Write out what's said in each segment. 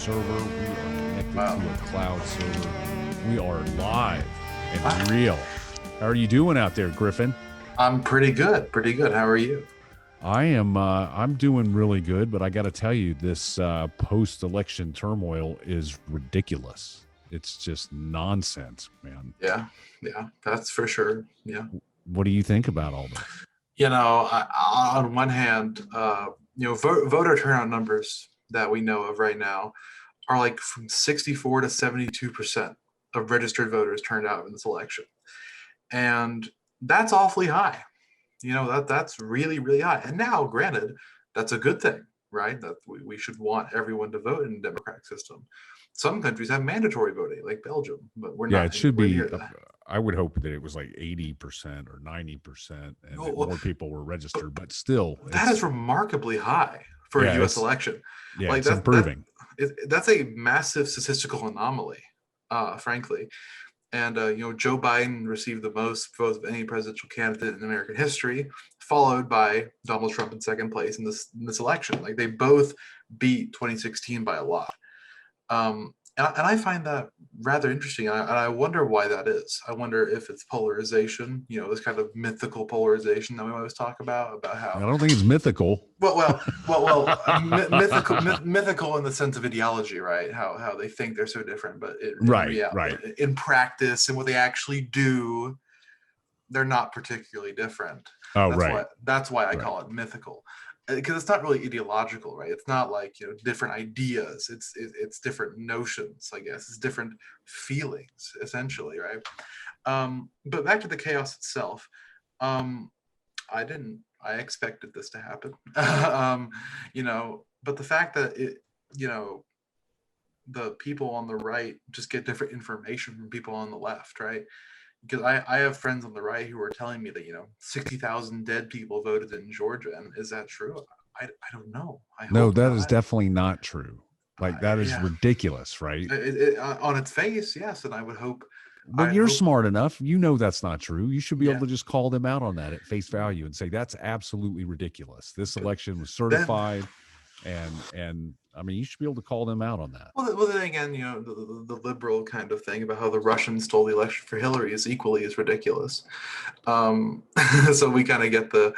server. We are connected Wow. to a cloud server. We are live and Hi. real. How are you doing out there, Griffin? I'm pretty good. Pretty good. How are you? I'm doing really good, but I got to tell you, this post-election turmoil is ridiculous. It's just nonsense, man. Yeah. Yeah, that's for sure. Yeah. What do you think about all this? You know, on one hand, voter turnout numbers that we know of right now are like from 64 to 72% of registered voters turned out in this election. And that's awfully high. That's really, really high. And now, granted, that's a good thing, right? That we should want everyone to vote in the democratic system. Some countries have mandatory voting, like Belgium, but we're Yeah, not it should anywhere be. near that. I would hope that it was like 80% or 90%, and that Well, more people were registered. But still, that is remarkably high for a U.S. election. Yeah, Like it's improving. That's a massive statistical anomaly, frankly. And Joe Biden received the most votes of any presidential candidate in American history, followed by Donald Trump in second place in this election. Like, they both beat 2016 by a lot. And I find that rather interesting, and I wonder why that is. I wonder if it's polarization, this kind of mythical polarization that we always talk about I how. don't think it's mythical. Mythical in the sense of ideology, right? How they think they're so different, but in practice and what they actually do, they're not particularly different. That's why I call it mythical, because it's not really ideological, right? It's not like different ideas. It's different notions, I guess. It's different feelings, essentially, right? But back to the chaos itself. I expected this to happen. But the fact that the people on the right just get different information from people on the left, right? Because I have friends on the right who are telling me that 60,000 dead people voted in Georgia, and is that true? I don't know. No, that is definitely not true. Like, that is ridiculous, right? On its face, yes, and I would hope. But you're smart enough. That's not true. You should be able to just call them out on that at face value and say that's absolutely ridiculous. This election was certified, and I mean, you should be able to call them out on that. Well, then again, the liberal kind of thing about how the Russians stole the election for Hillary is equally as ridiculous. So we kind of get the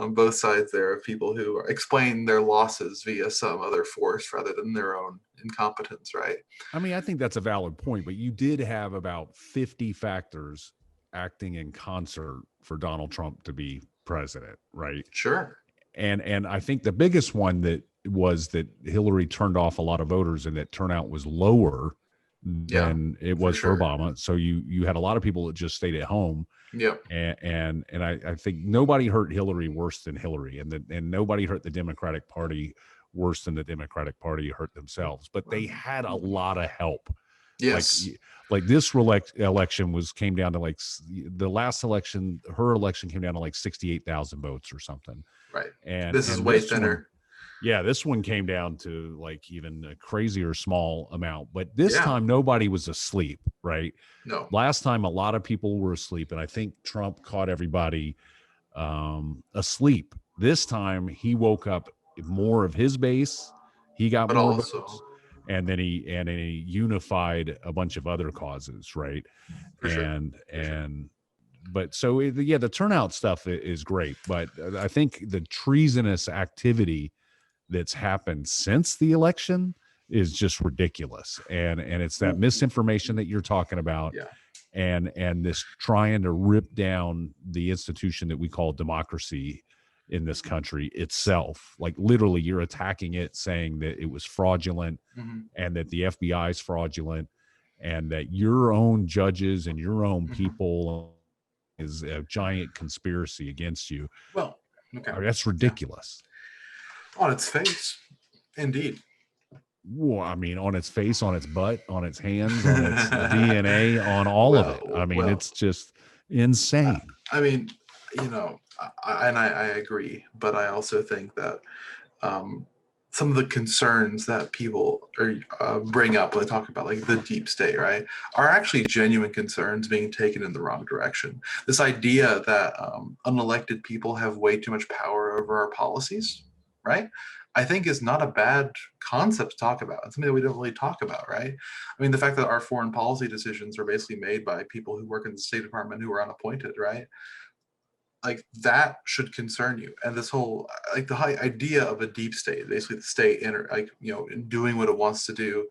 both sides there of people who explain their losses via some other force rather than their own incompetence, right? I mean, I think that's a valid point, but you did have about 50 factors acting in concert for Donald Trump to be president, right? Sure. And I think the biggest one that was that Hillary turned off a lot of voters and that turnout was lower than it was for Obama. So you had a lot of people that just stayed at home. Yep. And I think nobody hurt Hillary worse than Hillary, and nobody hurt the Democratic Party worse than the Democratic Party hurt themselves. But they had a lot of help. Yes. Like this election came down to like the last election, her election came down to like 68,000 votes or something. Right. And this is way thinner. This one came down to like even a crazier small amount. But this time nobody was asleep, right? No. Last time a lot of people were asleep, and I think Trump caught everybody asleep. This time he woke up more of his base. He got but more also votes. And then he unified a bunch of other causes, right? But so the turnout stuff is great, but I think the treasonous activity that's happened since the election is just ridiculous, and it's that misinformation that you're talking about, and this trying to rip down the institution that we call democracy in this country itself. Like, literally, you're attacking it, saying that it was fraudulent, and that the FBI is fraudulent, and that your own judges and your own people is a giant conspiracy against you. Well, okay. I mean, that's ridiculous. On its face, indeed. Well, I mean, on its face, on its butt, on its hands, on its DNA, on all of it. I mean, it's just insane. I mean, I agree, but I also think that some of the concerns that people bring up when they talk about like the deep state, right, are actually genuine concerns being taken in the wrong direction. This idea that unelected people have way too much power over our policies, right? I think is not a bad concept to talk about. It's something that we don't really talk about, right? I mean, the fact that our foreign policy decisions are basically made by people who work in the State Department who are unappointed, right? Like that should concern you. And this whole like the high idea of a deep state, basically the state like doing what it wants to do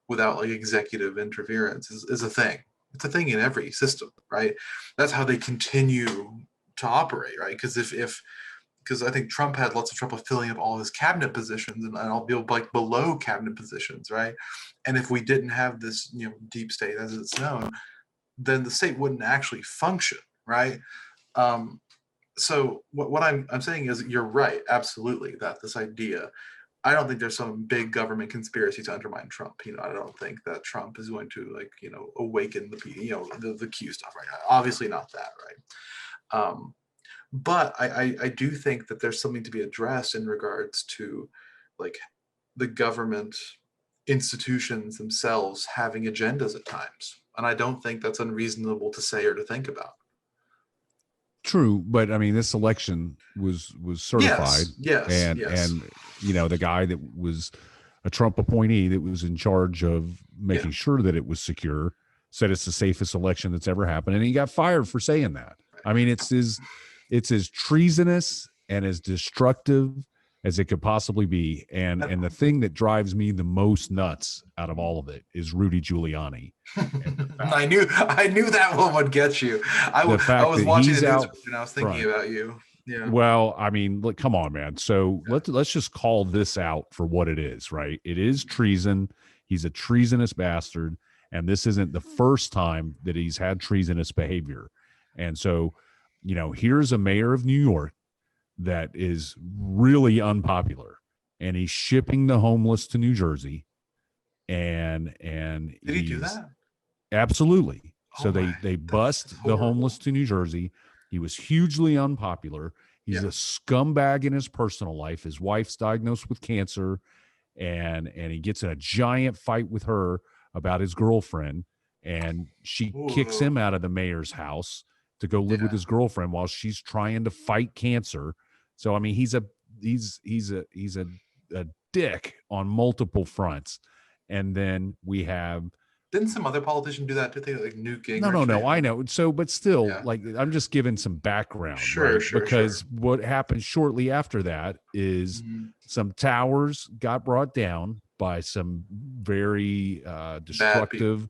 without like executive interference is a thing. It's a thing in every system, right? That's how they continue to operate, right? Because I think Trump had lots of trouble filling up all his cabinet positions and I'll be like below cabinet positions, right? And if we didn't have this, deep state as it's known, then the state wouldn't actually function, right? Um, so what I'm saying is you're right, absolutely, that this idea, I don't think there's some big government conspiracy to undermine Trump. I don't think that Trump is going to awaken the Q stuff right now. Obviously not that, right? But I do think that there's something to be addressed in regards to like the government institutions themselves having agendas at times. And I don't think that's unreasonable to say or to think about. True, but I mean, this election was certified, yes. and the guy that was a Trump appointee that was in charge of making sure that it was secure said it's the safest election that's ever happened, and he got fired for saying that. I mean, it's as treasonous and as destructive as it could possibly be, and the thing that drives me the most nuts out of all of it is Rudy Giuliani. I knew that one would get you. I was watching the news and I was thinking about you. Yeah. Well, I mean, look, come on, man. So let's just call this out for what it is, right? It is treason. He's a treasonous bastard, and this isn't the first time that he's had treasonous behavior. And so, here's a mayor of New York that is really unpopular, and he's shipping the homeless to New Jersey. And did he do that? Absolutely. So they bust the homeless to New Jersey. He was hugely unpopular. He's a scumbag in his personal life. His wife's diagnosed with cancer, and he gets in a giant fight with her about his girlfriend, and she kicks him out of the mayor's house to go live with his girlfriend while she's trying to fight cancer. So I mean, he's a dick on multiple fronts. And then we have, didn't some other politician do that? Did they like Newt Gingrich? No, I know. So, but still, like, I'm just giving some background, sure, because what happened shortly after that is some towers got brought down by some very destructive,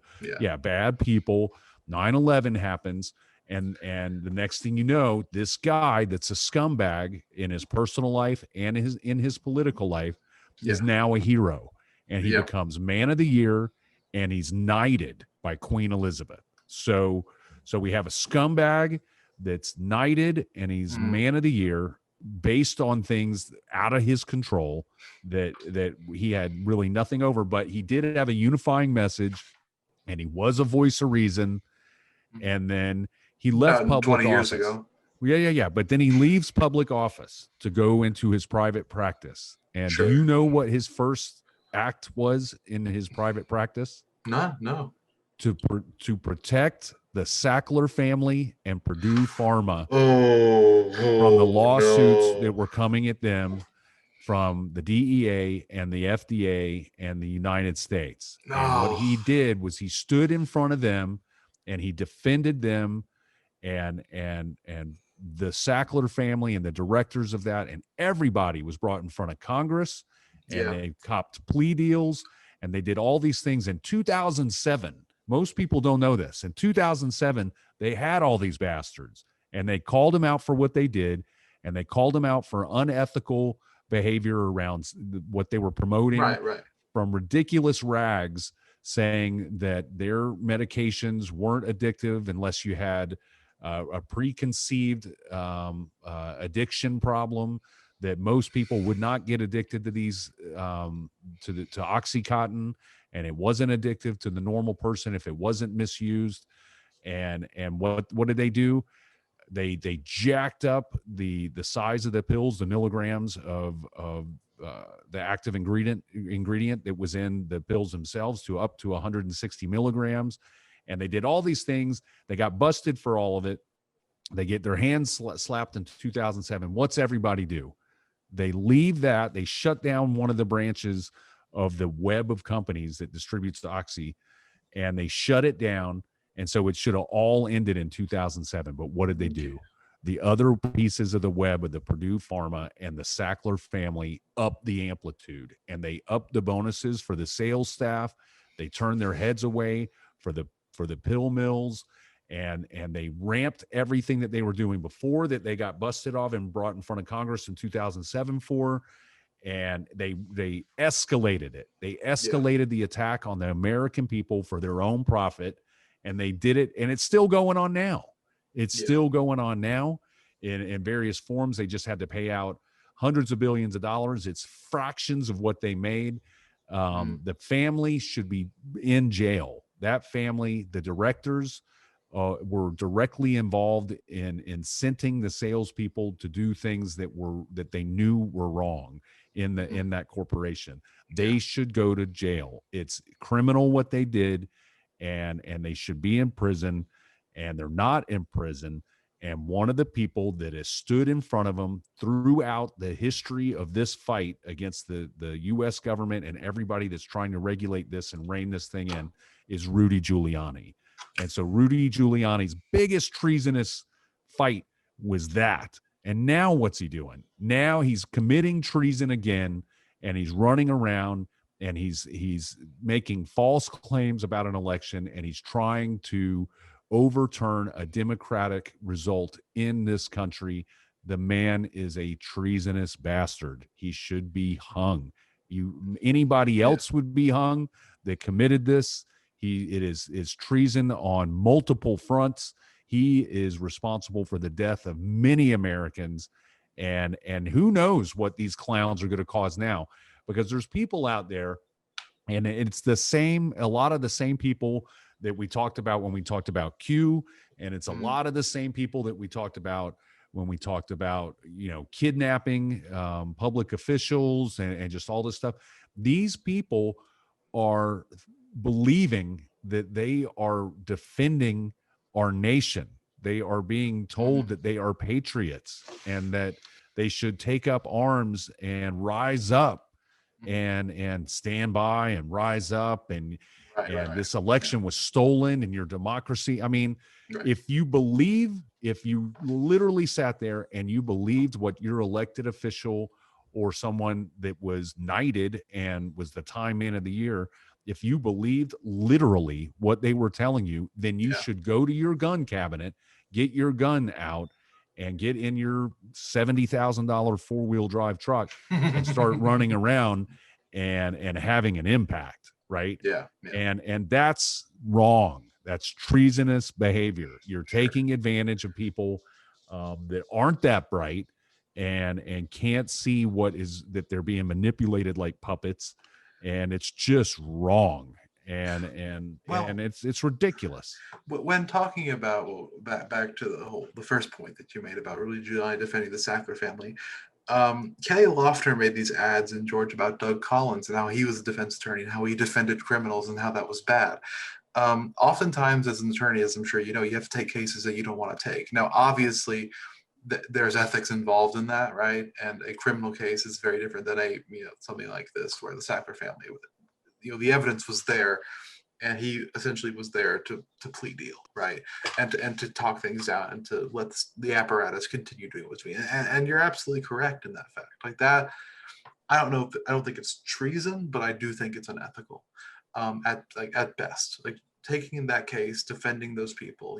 bad people. 9/11 happens. And the next thing you know, this guy that's a scumbag in his personal life and in his political life is now a hero. And he becomes man of the year, and he's knighted by Queen Elizabeth. So we have a scumbag that's knighted, and he's man of the year based on things out of his control that he had really nothing over. But he did have a unifying message, and he was a voice of reason. And then he left public 20 years office. ago. Yeah. But then he leaves public office to go into his private practice. And do you know what his first act was in his private practice? No. To protect the Sackler family and Purdue Pharma from the lawsuits that were coming at them from the DEA and the FDA and the United States. And what he did was he stood in front of them and he defended them, and the Sackler family and the directors of that, and everybody was brought in front of Congress, and they copped plea deals, and they did all these things in 2007. Most people don't know this. In 2007, they had all these bastards, and they called them out for what they did, and they called them out for unethical behavior around what they were promoting, from ridiculous rags, saying that their medications weren't addictive unless you had a preconceived addiction problem, that most people would not get addicted to these to Oxycontin, and it wasn't addictive to the normal person if it wasn't misused. And what did they do? They jacked up the size of the pills, the milligrams of the active ingredient that was in the pills themselves, to up to 160 milligrams. And they did all these things. They got busted for all of it. They get their hands slapped in 2007. What's everybody do? They leave that. They shut down one of the branches of the web of companies that distributes the Oxy, and they shut it down. And so it should have all ended in 2007. But what did they do? The other pieces of the web of the Purdue Pharma and the Sackler family up the amplitude, and they upped the bonuses for the sales staff. They turned their heads away for the pill mills, and they ramped everything that they were doing before that they got busted off and brought in front of Congress in 2007 for. And they escalated it. They escalated the attack on the American people for their own profit, and they did it, and it's still going on now. It's still going on now in various forms. They just had to pay out hundreds of billions of dollars. It's fractions of what they made. The family should be in jail. That family, the directors, were directly involved in incenting the salespeople to do things that they knew were wrong in that corporation. They should go to jail. It's criminal what they did, and they should be in prison, and they're not in prison. And one of the people that has stood in front of them throughout the history of this fight against the U.S. government and everybody that's trying to regulate this and rein this thing in is Rudy Giuliani. And so Rudy Giuliani's biggest treasonous fight was that. And now what's he doing? Now he's committing treason again, and he's running around, and he's making false claims about an election, and he's trying to overturn a democratic result in this country. The man is a treasonous bastard. He should be hung. Anybody else would be hung that committed this. It is treason on multiple fronts. He is responsible for the death of many Americans, and who knows what these clowns are going to cause now, because there's people out there, and it's a lot of the same people that we talked about when we talked about Q, and it's a lot of the same people that we talked about when we talked about, kidnapping public officials and just all this stuff. These people are believing that they are defending our nation. They are being told that they are patriots and that they should take up arms and rise up and stand by and rise up. And this election was stolen and your democracy. I mean, if you literally sat there and you believed what your elected official or someone that was knighted and was the Time Man of the Year, if you believed literally what they were telling you, then you should go to your gun cabinet, get your gun out, and get in your $70,000 four-wheel drive truck and start running around and having an impact, right? And that's wrong. That's treasonous behavior. You're taking advantage of people that aren't that bright and can't see that they're being manipulated like puppets. And it's just wrong, and it's ridiculous. When talking about back to the first point that you made about Rudy Giuliani defending the Sackler family, Kelly Loeffler made these ads in Georgia about Doug Collins and how he was a defense attorney and how he defended criminals and how that was bad. Oftentimes, as an attorney, as I'm sure you know, you have to take cases that you don't want to take. Now, obviously, there's ethics involved in that, right? And a criminal case is very different than something like this, where the Sackler family, the evidence was there, and he essentially was there to plea deal, right? And to talk things down and to let the apparatus continue doing what's being. And you're absolutely correct in that fact. Like that, I don't think it's treason, but I do think it's unethical, at best. Like taking in that case, defending those people,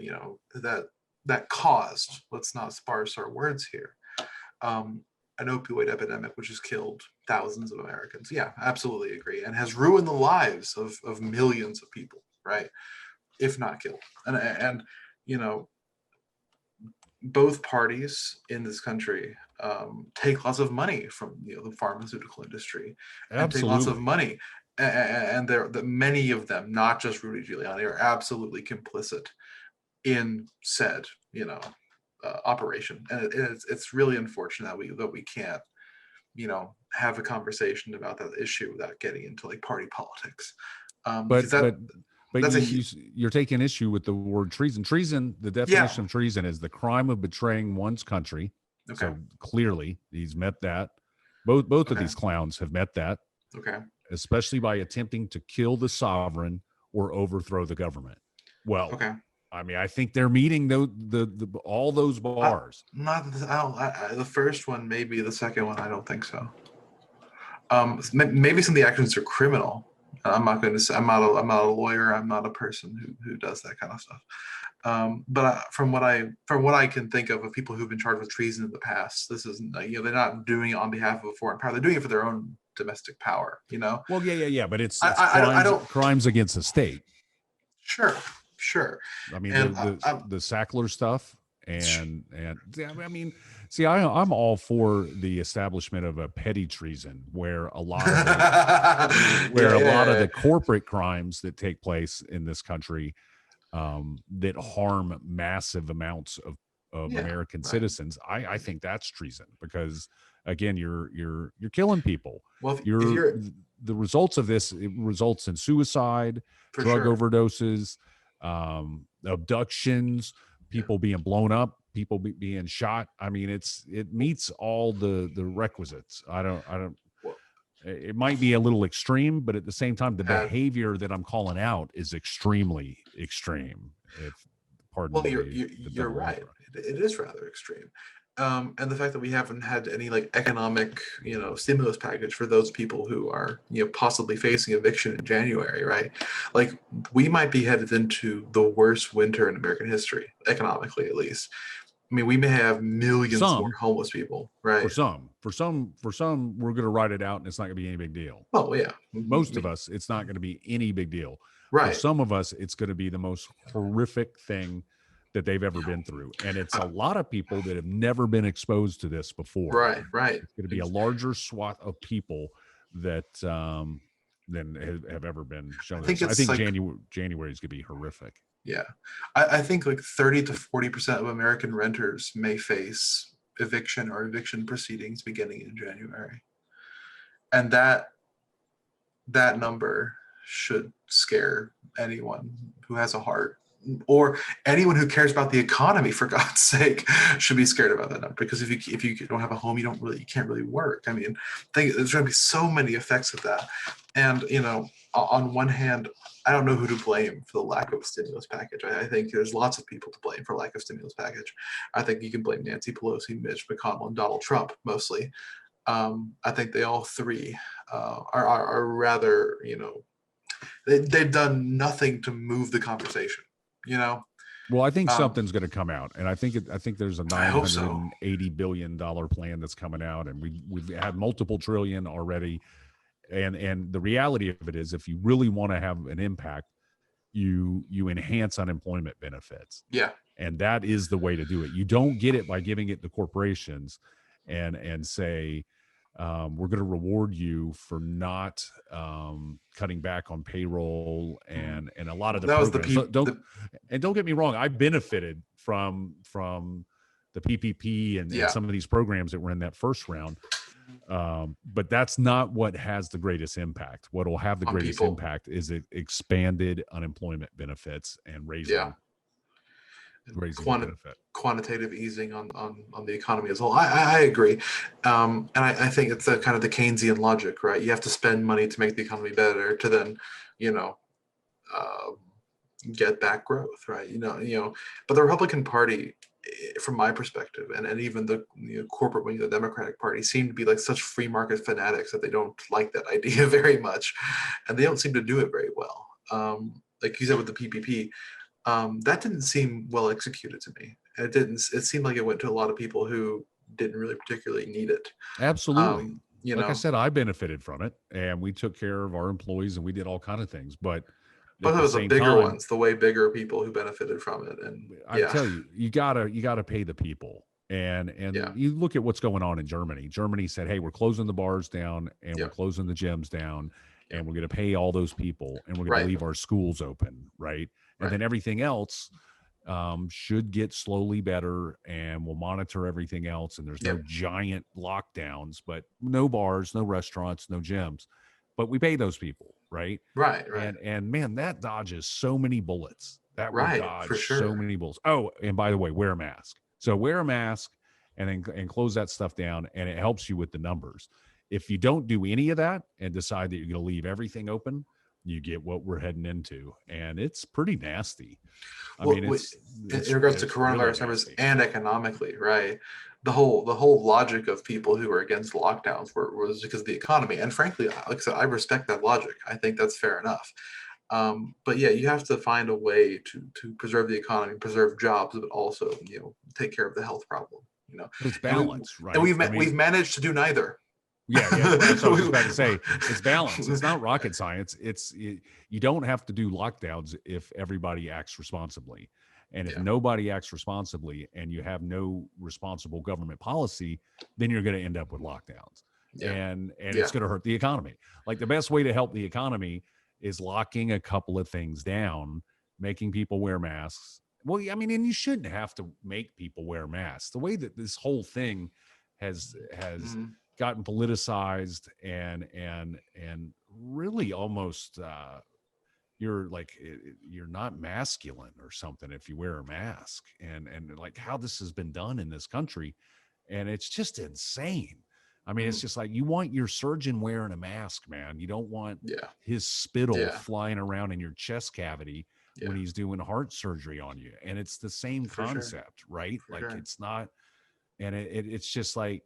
that caused, let's not sparse our words here, an opioid epidemic which has killed thousands of Americans. Yeah, absolutely agree. And has ruined the lives of millions of people, right? If not killed. And both parties in this country take lots of money from the pharmaceutical industry. And take lots of money. And many of them, not just Rudy Giuliani, are absolutely complicit in said operation, and it's really unfortunate that we can't have a conversation about that issue without getting into like party politics. You're taking issue with the word treason. The definition of treason is the crime of betraying one's country. So clearly he's met that. Both of Okay. these clowns have met that, Okay. especially by attempting to kill the sovereign or overthrow the government. Well, Okay. I mean, I think they're meeting the all those bars. Not the, I don't, the first one, maybe the second one. I don't think so. Maybe some of the actions are criminal. I'm not going to say I'm not a lawyer. I'm not a person who does that kind of stuff. But from what I can think of people who've been charged with treason in the past, this isn't they're not doing it on behalf of a foreign power. They're doing it for their own domestic power. Well, yeah, but it's I don't. crimes against the state. Sure, sure. I mean, And the Sackler stuff, and yeah, I mean, see, I'm all for the establishment of a petty treason where a lot of the corporate crimes that take place in this country that harm massive amounts of American citizens. I think that's treason because again, you're killing people. Well, if you're the results of this, it results in suicide, drug overdoses, abductions, people being blown up, people being shot. I mean, it meets all the requisites. I don't. It might be a little extreme, but at the same time, the behavior that I'm calling out is extremely extreme. If pardon me, you're right. It is rather extreme. And the fact that we haven't had any like economic, stimulus package for those people who are, possibly facing eviction in January, right? Like we might be headed into the worst winter in American history, economically at least. I mean, we may have millions more homeless people, right? For some, we're going to write it out, and it's not going to be any big deal. Oh yeah, most of us, it's not going to be any big deal. Right. For some of us, it's going to be the most horrific thing that they've ever been through, and it's a lot of people that have never been exposed to this before. Right. It's going to be a larger swath of people that than have ever been shown. I think like, January is going to be horrific. Yeah, I think like 30 to 40% of American renters may face eviction or eviction proceedings beginning in January, and that number should scare anyone who has a heart, or anyone who cares about the economy, for God's sake, should be scared about that number. Because if you don't have a home, you can't really work. I mean, there's going to be so many effects of that, and on one hand, I don't know who to blame for the lack of a stimulus package. I think there's lots of people to blame for lack of stimulus package. I think you can blame Nancy Pelosi, Mitch McConnell, and Donald Trump mostly. I think they all three are rather, they've done nothing to move the conversation. Well, I think something's going to come out, and I think there's a $980 billion plan that's coming out, and we've had multiple trillion already. And the reality of it is, if you really want to have an impact, you enhance unemployment benefits. Yeah. And that is the way to do it. You don't get it by giving it to corporations and say, we're going to reward you for not cutting back on payroll and a lot of the programs. Don't get me wrong, I benefited from the PPP and some of these programs that were in that first round. But that's not what has the greatest impact. What will have the greatest impact is it expanded unemployment benefits and raising quantitative easing on the economy as well. I agree, and I think it's kind of the Keynesian logic, right? You have to spend money to make the economy better to then, get back growth, right? But the Republican Party, from my perspective, and even the corporate wing of the Democratic Party, seem to be like such free market fanatics that they don't like that idea very much, and they don't seem to do it very well. Like you said with the PPP, that didn't seem well executed to me. It seemed like it went to a lot of people who didn't really particularly need it. Absolutely. I said, I benefited from it, and we took care of our employees, and we did all kinds of things, but it was the bigger ones, the way bigger people who benefited from it. And I tell you, you gotta pay the people. And you look at what's going on in Germany. Germany said, hey, we're closing the bars down, and we're closing the gyms down, and we're going to pay all those people, and we're going to leave our schools open, right? And then everything else should get slowly better, and we'll monitor everything else. And there's no giant lockdowns, but no bars, no restaurants, no gyms. But we pay those people, right? Right. And man, that dodges so many bullets. That will dodge for sure. so many bullets. Oh, and by the way, wear a mask. So wear a mask and close that stuff down, and it helps you with the numbers. If you don't do any of that and decide that you're going to leave everything open, you get what we're heading into, and it's pretty nasty. I Well, mean, in regards to it's really coronavirus numbers nasty. and economically, right? The whole logic of people who are against lockdowns was because of the economy, and frankly, like I said, I respect that logic. I think that's fair enough. But yeah, you have to find a way to preserve the economy, preserve jobs, but also take care of the health problem. But it's And we balance, and right? I we've mean, managed to do neither. yeah. Well, so I was just about to say, it's balance. It's We- not rocket science. You don't have to do lockdowns if everybody acts responsibly. And if yeah, nobody acts responsibly and you have no responsible government policy, then you're going to end up with lockdowns. yeah, And yeah. it's going to hurt the economy. Like the best way to help the economy is locking a couple of things down, making people wear masks. Well, I mean, and you shouldn't have to make people wear masks. The way that this whole thing has Mhm. gotten politicized and really almost you're like you're not masculine or something if you wear a mask, and like how this has been done in this country, and it's just insane. I mean, it's Mhm. just like you want your surgeon wearing a mask, man. You don't want Yeah, his spittle yeah, flying around in your chest cavity yeah, when he's doing heart surgery on you. And it's the same for sure, concept, right? for Like sure. it's not, and it's just like,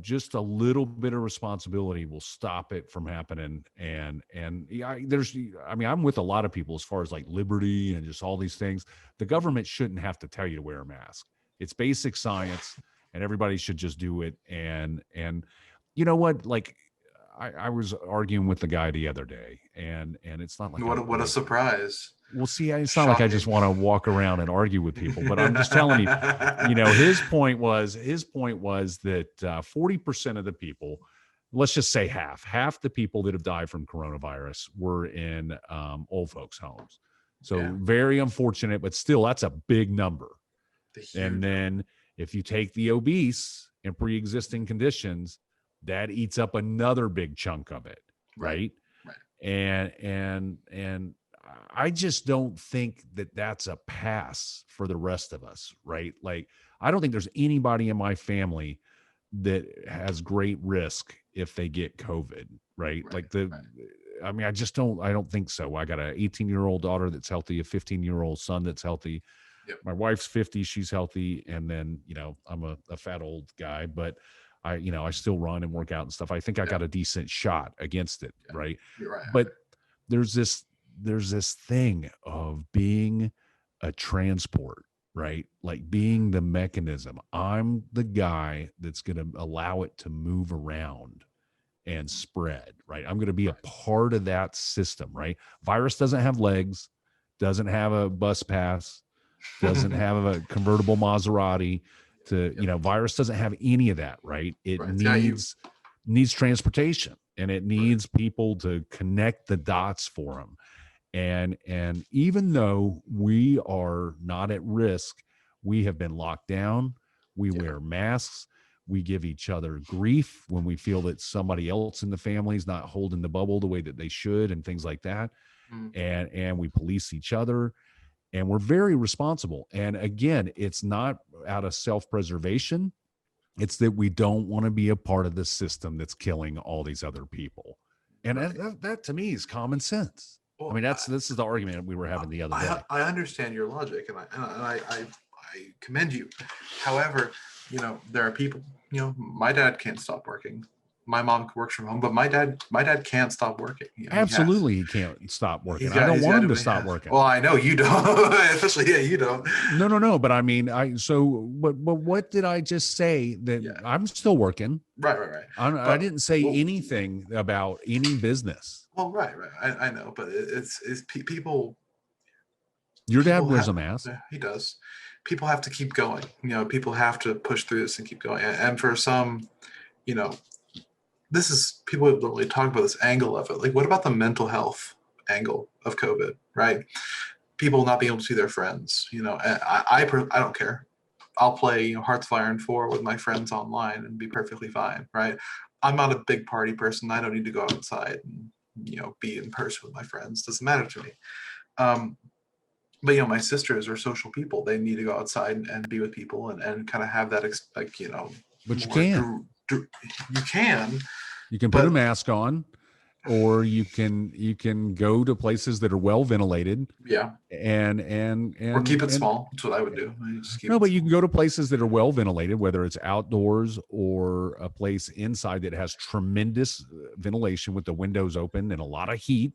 just a little bit of responsibility will stop it from happening. And yeah, I mean, I'm with a lot of people as far as like liberty and just all these things. The government shouldn't have to tell you to wear a mask. It's basic science, and everybody should just do it. And you know what? Like, I was arguing with the guy the other day, and it's not like What a surprise! well, see, it's not like I just Shocking. want to walk around and argue with people, but I'm just telling you, his point was that 40% of the people, let's just say half the people that have died from coronavirus were in old folks' homes. Yeah, So very unfortunate, but still, that's a big number. the And huge number. then if you take the obese and pre-existing conditions, that eats up another big chunk of it, Right, right? right. And I just don't think that that's a pass for the rest of us, right? Like I don't think there's anybody in my family that has great risk if they get COVID, right? Right, Like right. I mean, I don't think so. I got a 18-year-old daughter that's healthy, a 15-year-old son that's healthy. Yep. My wife's 50, she's healthy. And then, I'm a fat old guy, but I still run and work out and stuff. I think I Yeah, got a decent shot against it, yeah. right? You're right. But there's this thing of being a transport, right? Like being the mechanism. I'm the guy that's going to allow it to move around and spread, right? I'm going to be a Right. part of that system, right? Virus doesn't have legs, doesn't have a bus pass, doesn't have a convertible Maserati to, Yep. virus doesn't have any of that, right? It Right. It's got you. needs transportation, and it Right. needs people to connect the dots for them. And even though we are not at risk, we have been locked down. We Yeah. wear masks. We give each other grief when we feel that somebody else in the family is not holding the bubble the way that they should, and things like that. Mm. And we police each other, and we're very responsible. And again, it's not out of self-preservation. It's that we don't want to be a part of the system that's killing all these other people. And Right. that to me is common sense. I Well, mean, this is the argument we were having the other day. I understand your logic, and I commend you. However, there are people. My dad can't stop working. My mom works from home, but my dad can't stop working. He has. Absolutely, he can't stop working. I don't want him to stop working. Well, I know you don't, especially you don't. No. But I mean, but what did I just say? That Yeah. I'm still working. Right. I didn't say Well, anything about any business. well, right. I know, but it's people. Your dad People wears a have. mask. Yeah, he does. People have to keep going. People have to push through this and keep going. And for some, you know, this is people don't really talk about this angle of it. Like, what about the mental health angle of COVID? Right? People not being able to see their friends. And I don't care. I'll play Hearts of Iron 4 with my friends online and be perfectly fine. Right? I'm not a big party person. I don't need to go outside and be in person with my friends. Doesn't matter to me. But my sisters are social people. They need to go outside and be with people and kind of have that But you more can. You can. You can put a mask on, or you can go to places that are well ventilated. Yeah. And or keep it small. That's what I would do. No, but you can go to places that are well ventilated, whether it's outdoors or a place inside that has tremendous ventilation with the windows open and a lot of heat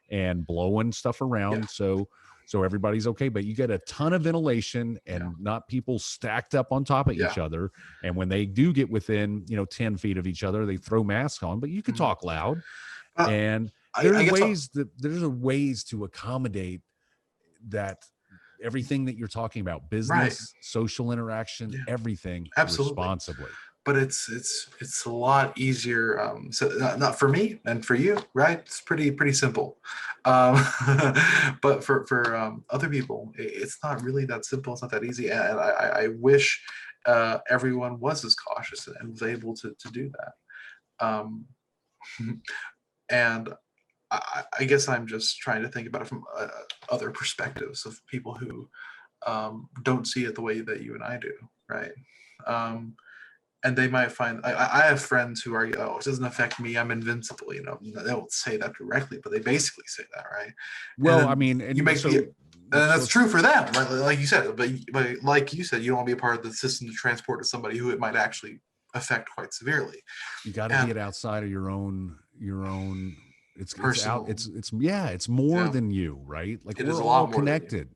and blowing stuff around. Yeah. So everybody's okay, but you get a ton of ventilation and not people stacked up on top of each other. And when they do get within, 10 feet of each other, they throw masks on, but you can talk loud. And there's ways to accommodate that, everything that you're talking about, business, social interaction, everything responsibly. But it's a lot easier. So not for me and for you, right? It's pretty simple. But for other people, it's not really that simple. It's not that easy. And I wish everyone was as cautious and was able to do that. And I guess I'm just trying to think about it from other perspectives of people who don't see it the way that you and I do, right? And they might find, I have friends who are, oh, it doesn't affect me, I'm invincible. They don't say that directly, but they basically say that, right? Well, I mean, and you make and that's true for them, right? Like you said, but like you said, you don't want to be a part of the system to transport to somebody who it might actually affect quite severely. You got to get outside of your own. It's more than you, right? Like we're all connected.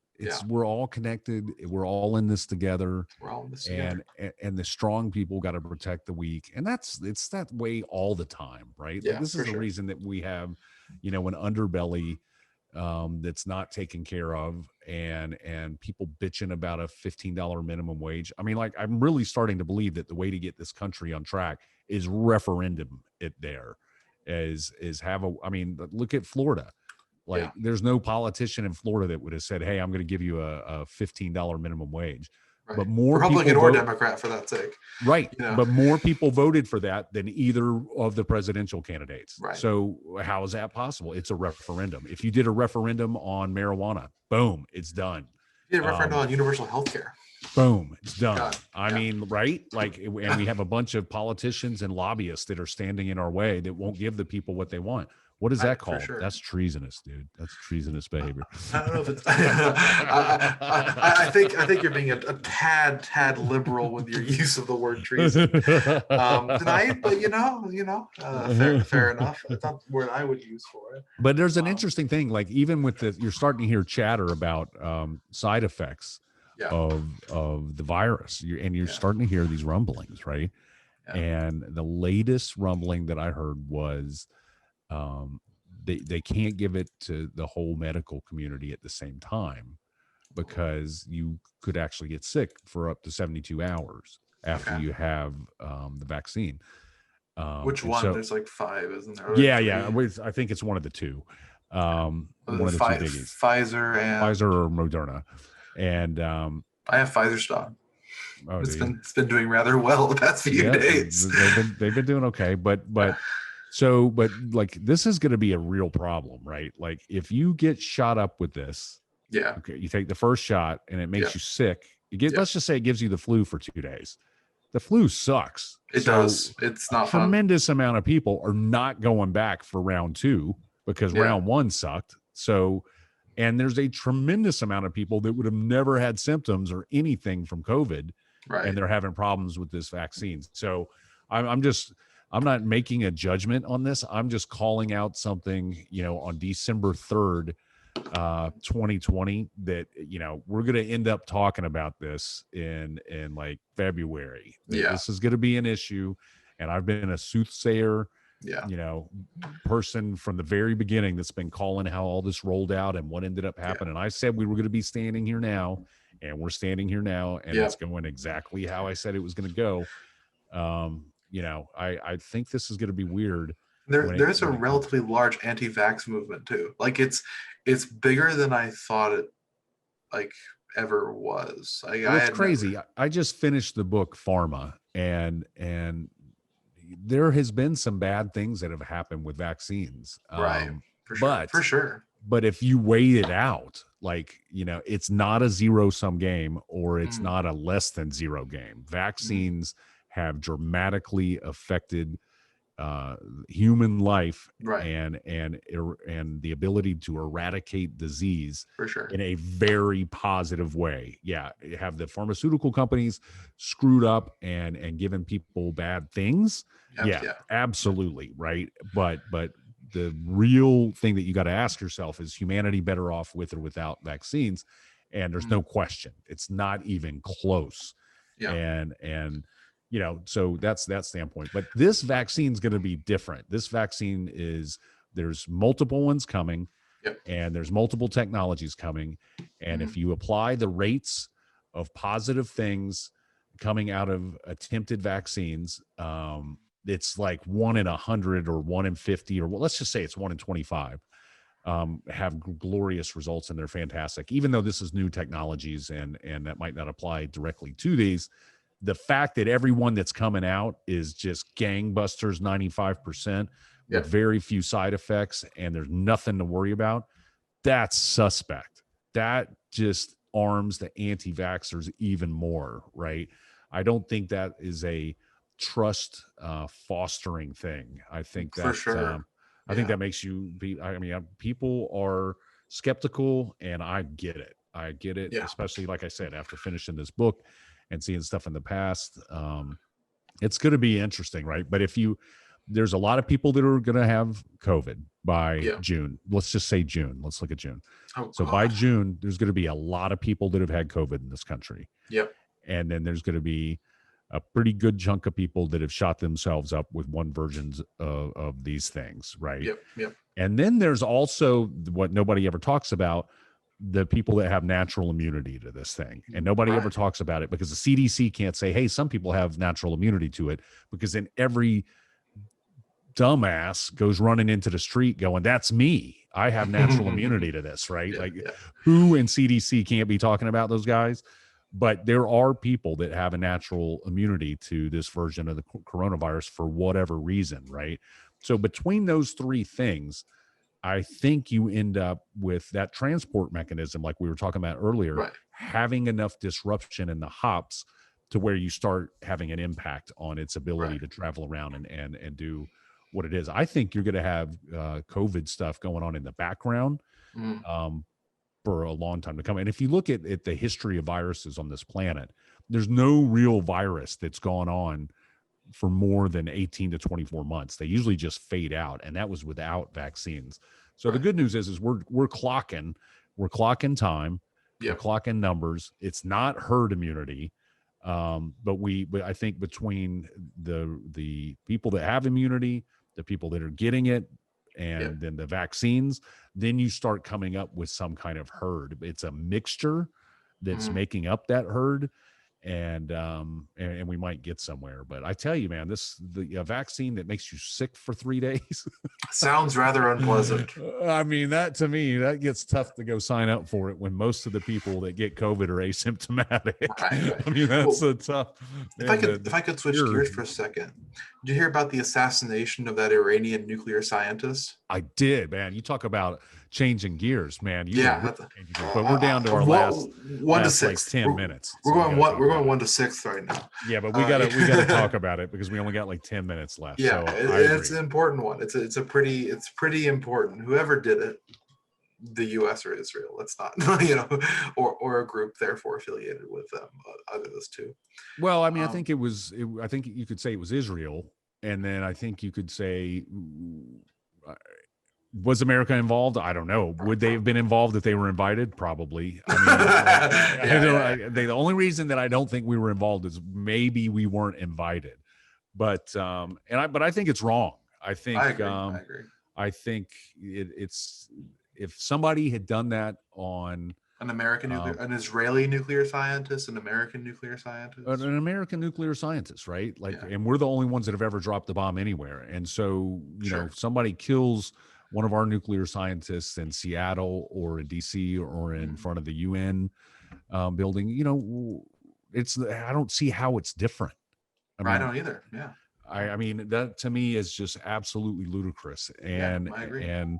We're all connected. We're all in this together. We're all in this together. And the strong people got to protect the weak. And it's that way all the time, right? Yeah, like this is the reason that we have, an underbelly that's not taken care of, and people bitching about a $15 minimum wage. I mean, like, I'm really starting to believe that the way to get this country on track is referendum it there. Look at Florida. Like there's no politician in Florida that would have said, hey, I'm going to give you a $15 minimum wage. Right. But more Republican or Democrat for that sake. Right. But more people voted for that than either of the presidential candidates. Right. So how is that possible? It's a referendum. If you did a referendum on marijuana, boom, it's done. You did a referendum on universal health care. Boom, it's done. I mean, right? Like, and we have a bunch of politicians and lobbyists that are standing in our way that won't give the people what they want. What is that called? Sure. That's treasonous, dude. That's treasonous behavior. I don't know if it's. I think you're being a tad liberal with your use of the word treason tonight, but fair enough. That's not the word I would use for it. But there's an interesting thing, like even with you're starting to hear chatter about side effects of the virus, you're starting to hear these rumblings, right? And the latest rumbling that I heard was they can't give it to the whole medical community at the same time, because you could actually get sick for up to 72 hours after you have the vaccine. Which one? There's like 5, isn't there? Yeah. I think it's one of the two. One of the two biggies. Pfizer or Moderna. And I have Pfizer stock. It's been doing rather well the past few days. They've been doing okay, but like this is going to be a real problem, right? Like if you get shot up with this, okay, you take the first shot and it makes you sick. Let's just say it gives you the flu for 2 days. The flu sucks. It does. It's not fun. Tremendous amount of people are not going back for round 2 because round 1 sucked. So, and there's a tremendous amount of people that would have never had symptoms or anything from COVID, and they're having problems with this vaccine. So I'm not making a judgment on this. I'm just calling out something, on December 3rd, 2020, that, we're going to end up talking about this in like February. This is going to be an issue. And I've been a soothsayer, person from the very beginning that's been calling how all this rolled out and what ended up happening. I said we were going to be standing here now, and we're standing here now, and it's going exactly how I said it was going to go. I think this is going to be weird. There is a relatively large anti-vax movement too. Like it's bigger than I thought it ever was. It's crazy. I just finished the book Pharma, and there has been some bad things that have happened with vaccines. Right. For sure. But if you weigh it out, it's not a zero-sum game, or it's not a less than zero game. Vaccines have dramatically affected human life Right. and the ability to eradicate disease For sure. in a very positive way. Yeah, have the pharmaceutical companies screwed up and given people bad things? Yeah, Yeah. absolutely, right. But the real thing that you got to ask yourself is humanity better off with or without vaccines? And there's no question. It's not even close. Yeah. And so that's that standpoint. But this vaccine is going to be different. This vaccine there's multiple ones coming. Yep. And there's multiple technologies coming. And if you apply the rates of positive things coming out of attempted vaccines, it's like 1 in 100 or 1 in 50, or let's just say it's 1 in 25, have glorious results, and they're fantastic. Even though this is new technologies and that might not apply directly to these, the fact that everyone that's coming out is just gangbusters, 95%, with very few side effects, and there's nothing to worry about, that's suspect. That just arms the anti-vaxxers even more, right? I don't think that is a trust fostering thing. I think For that sure. I think that makes you be. I mean, people are skeptical, and I get it. I get it, Yeah. especially like I said, after finishing this book and seeing stuff in the past. It's going to be interesting, right? But there's a lot of people that are going to have COVID by June. Let's just say June. Let's look at June. So by June, there's going to be a lot of people that have had COVID in this country. Yep. And then there's going to be a pretty good chunk of people that have shot themselves up with one versions of these things, right? Yep. And then there's also what nobody ever talks about, the people that have natural immunity to this thing. And nobody ever talks about it because the CDC can't say, hey, some people have natural immunity to it, because then every dumbass goes running into the street going, that's me. I have natural immunity to this, right? Who in CDC can't be talking about those guys? But there are people that have a natural immunity to this version of the coronavirus for whatever reason, right? So between those three things, I think you end up with that transport mechanism, like we were talking about earlier, having enough disruption in the hops to where you start having an impact on its ability to travel around and do what it is. I think you're going to have COVID stuff going on in the background for a long time to come. And if you look at the history of viruses on this planet, there's no real virus that's gone on for more than 18 to 24 months. They usually just fade out, and that was without vaccines. So the good news is we're clocking time, we're clocking numbers. It's not herd immunity, but I think between the people that have immunity, the people that are getting it, and then the vaccines, then you start coming up with some kind of herd. It's a mixture that's making up that herd. And we might get somewhere. But I tell you, man, the vaccine that makes you sick for 3 days sounds rather unpleasant. I mean, that to me, that gets tough to go sign up for it when most of the people that get COVID are asymptomatic. Right. I mean, that's a tough. If I could switch gears for a second, did you hear about the assassination of that Iranian nuclear scientist? I did, man. You talk about changing gears, man. But we're down to our last 1 to 6, like 10 minutes. We're going 1 to 6 right now. Yeah, but we gotta talk about it because we only got like 10 minutes left. Yeah, so it's an important one. It's pretty important. Whoever did it, the U.S. or Israel, let's not, or a group therefore affiliated with them, either of those two. Well, I mean, I think I think you could say it was Israel, and then I think you could say, was America involved? I don't know. Would they have been involved if they were invited? Probably. I mean, the only reason that I don't think we were involved is maybe we weren't invited. But I think it's wrong. I think I agree. I think it's if somebody had done that on an Israeli nuclear scientist, an American nuclear scientist, an American nuclear scientist, right? And we're the only ones that have ever dropped the bomb anywhere. And so, if somebody kills one of our nuclear scientists in Seattle or in DC or in front of the UN building, I don't see how it's different. I don't either. Yeah. I mean, that to me is just absolutely ludicrous. And, I agree. And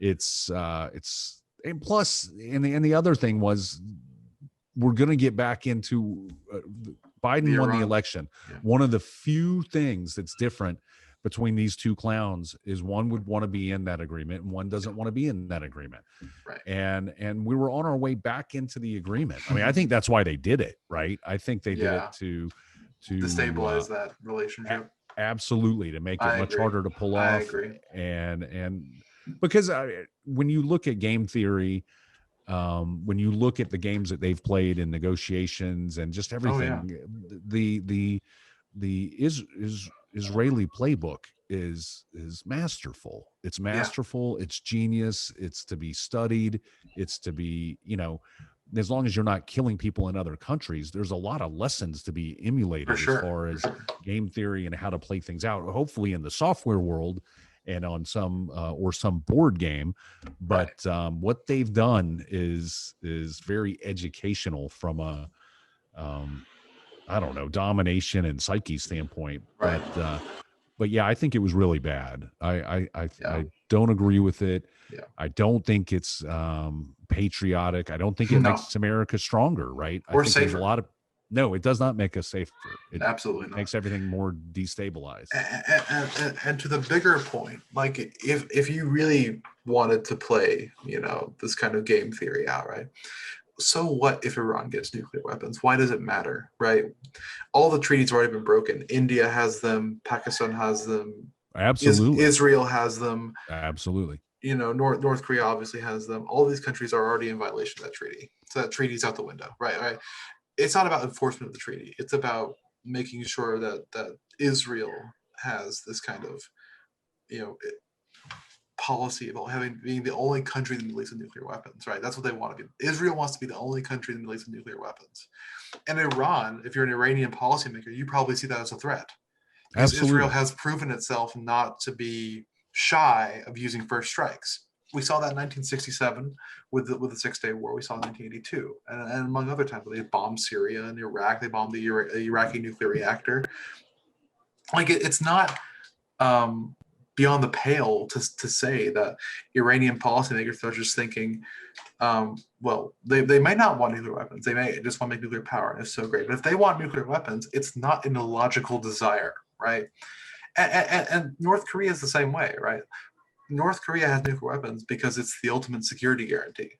and plus, and the other thing was, we're going to get back into Biden won the Iran. election. Yeah. One of the few things that's different between these two clowns is one would want to be in that agreement and one doesn't want to be in that agreement. Right. And we were on our way back into the agreement. I mean, I think that's why they did it, right? I think they did it to destabilize that relationship. Absolutely, to make it much harder to pull off. I agree. And because when you look at game theory, when you look at the games that they've played in negotiations and just everything, the Israeli playbook is masterful. It's masterful. It's genius. It's to be studied. It's to be, as long as you're not killing people in other countries, there's a lot of lessons to be emulated as far as game theory and how to play things out, hopefully in the software world and on some or some board game. But what they've done is very educational from a I don't know, domination and psyche standpoint. But yeah, I think it was really bad. I don't agree with it. Yeah. I don't think it's patriotic. I don't think it makes America stronger, right? Or I think safer. There's a lot of no, it does not make us safer. It absolutely makes everything more destabilized. And to the bigger point, like if you really wanted to play, this kind of game theory out, right? So what if Iran gets nuclear weapons? Why does it matter, right? All the treaties have already been broken. India has them. Pakistan has them. Absolutely. Israel has them. Absolutely. North Korea obviously has them. All these countries are already in violation of that treaty. So that treaty's out the window, right? It's not about enforcement of the treaty. It's about making sure that Israel has this kind of, policy about being the only country in the Middle East with nuclear weapons, right? That's what they want to be. Israel wants to be the only country in the Middle East with nuclear weapons. And Iran, if you're an Iranian policymaker, you probably see that as a threat. Because Israel has proven itself not to be shy of using first strikes. We saw that in 1967 with the Six-Day War. We saw in 1982, and among other times, they bombed Syria and Iraq. They bombed the Iraqi nuclear reactor. Like it's not beyond the pale to say that Iranian policymakers are just thinking, well, they may not want nuclear weapons. They may just want to make nuclear power, and it's so great. But if they want nuclear weapons, it's not an illogical desire, right? And North Korea is the same way, right? North Korea has nuclear weapons because it's the ultimate security guarantee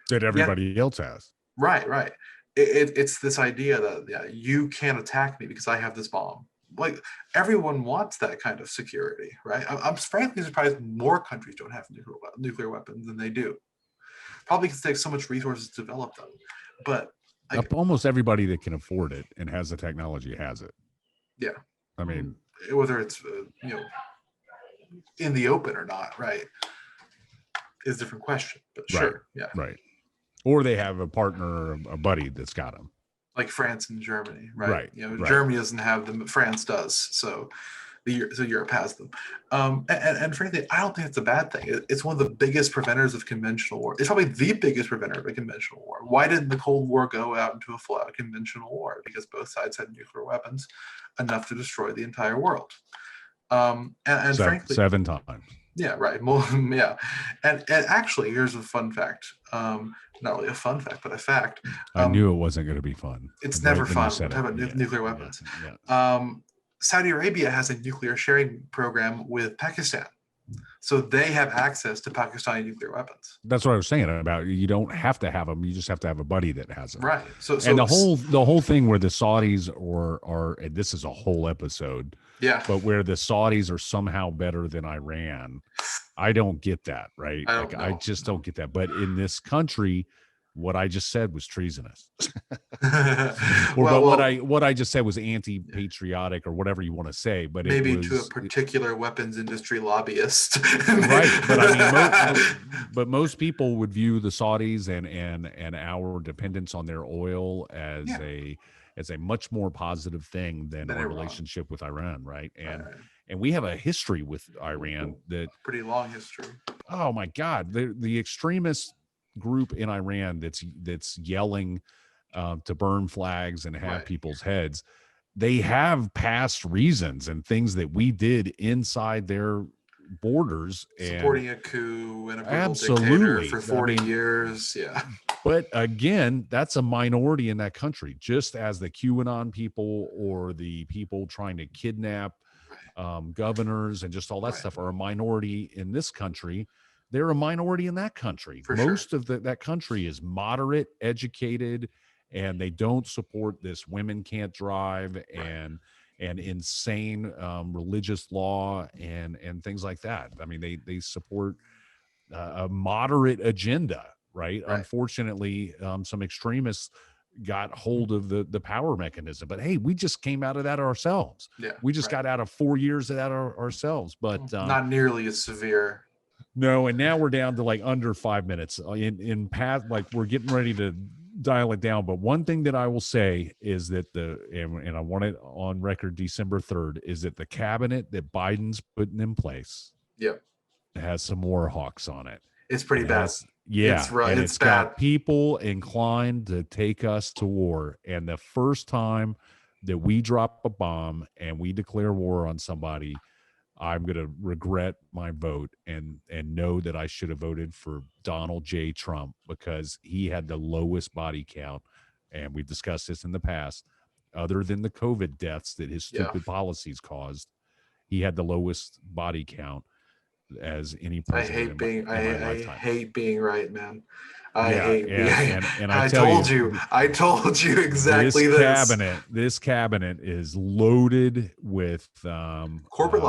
that everybody else has. Right. It's this idea that you can't attack me because I have this bomb. Like everyone wants that kind of security, right? I'm frankly surprised more countries don't have nuclear weapons than they do. Probably because it takes so much resources to develop them. But almost everybody that can afford it and has the technology has it. Yeah. I mean, whether it's in the open or not, right, is a different question. But sure, right. Or they have a partner or a buddy that's got them. Like France and Germany, right? Right. Germany doesn't have them, France does. So Europe has them. And frankly, I don't think it's a bad thing. It's one of the biggest preventers of conventional war. It's probably the biggest preventer of a conventional war. Why didn't the Cold War go out into a full-out conventional war? Because both sides had nuclear weapons enough to destroy the entire world. And frankly, 7 times. Yeah, right. Yeah. And actually, here's a fun fact. Not really a fun fact, but a fact. I knew it wasn't going to be fun. It's never fun to talk about nuclear weapons. Yeah. Saudi Arabia has a nuclear sharing program with Pakistan. So they have access to Pakistani nuclear weapons. That's what I was saying about you don't have to have them. You just have to have a buddy that has them. Right. So and the whole thing where the Saudis are and this is a whole episode. Yeah. But where the Saudis are somehow better than Iran, I don't get that, right? I just don't get that. But in this country, what I just said was treasonous. What I just said was anti-patriotic or whatever you want to say. But maybe to a particular weapons industry lobbyist, right? But I mean, but most people would view the Saudis and our dependence on their oil as a much more positive thing than our relationship with Iran, right? And we have a history with Iran that pretty long history. Oh my God, the extremist group in Iran that's yelling to burn flags and have people's heads. They have past reasons and things that we did inside their borders, supporting a coup and a brutal dictator for 40 years. Yeah. But again, that's a minority in that country, just as the QAnon people or the people trying to kidnap governors and just all that stuff are a minority in this country. They're a minority in that country. For Most sure. of that country is moderate, educated, and they don't support this women can't drive and insane religious law and things like that. I mean, they support a moderate agenda, right? Unfortunately, some extremists got hold of the power mechanism. But hey, we just came out of that ourselves. Yeah, We just got out of 4 years of that ourselves. But not nearly as severe. no, and now we're down to like under 5 minutes in past, like we're getting ready to dial it down. But one thing that I will say is that and I want it on record December 3rd, is that the cabinet that Biden's putting in place has some war hawks on it. It's pretty bad. Yeah, it's right. And it's it's bad. got people inclined to take us to war. And the first time that we drop a bomb and we declare war on somebody, I'm going to regret my vote and know that I should have voted for Donald J. Trump, because he had the lowest body count. And we've discussed this in the past. Other than the COVID deaths that his stupid policies caused, he had the lowest body count as any president. I hate being right, man. And I told you exactly this cabinet is loaded with corporate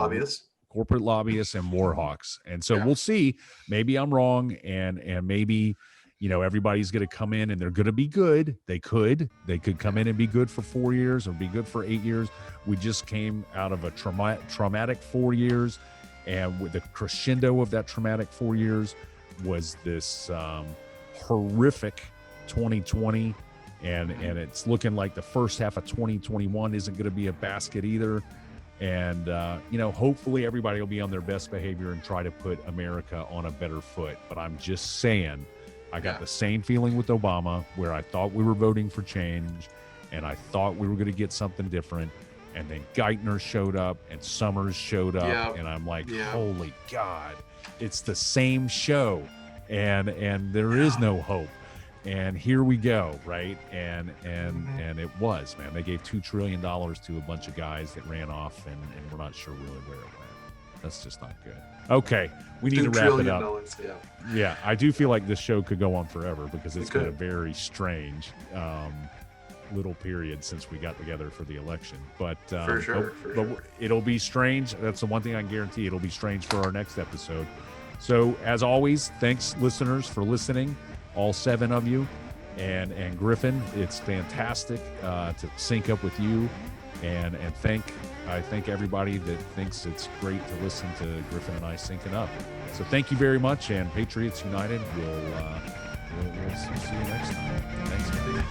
lobbyists and war hawks. And so we'll see. Maybe I'm wrong, and maybe everybody's going to come in and they're going to be good. They could come in and be good for 4 years or be good for 8 years. We just came out of a traumatic 4 years. And with the crescendo of that traumatic 4 years was this horrific 2020. And it's looking like the first half of 2021 isn't going to be a basket either. And, hopefully everybody will be on their best behavior and try to put America on a better foot. But I'm just saying, I got the same feeling with Obama, where I thought we were voting for change and I thought we were going to get something different. And then Geithner showed up and Summers showed up. And I'm like, holy God, it's the same show. And there is no hope. And here we go, right? And it was, man. They gave $2 trillion to a bunch of guys that ran off, and we're not sure really where it went. That's just not good. Okay, we need to wrap it up. Yeah, I do feel like this show could go on forever, because it's been a very strange little period since we got together for the election. But for sure. It'll be strange. That's the one thing I can guarantee. It'll be strange for our next episode. So as always, thanks listeners for listening, all 7 of you, and Griffin. It's fantastic to sync up with you, and I thank everybody that thinks it's great to listen to Griffin and I syncing up. So thank you very much, and Patriots United. We'll see you next time. Thanks, everybody.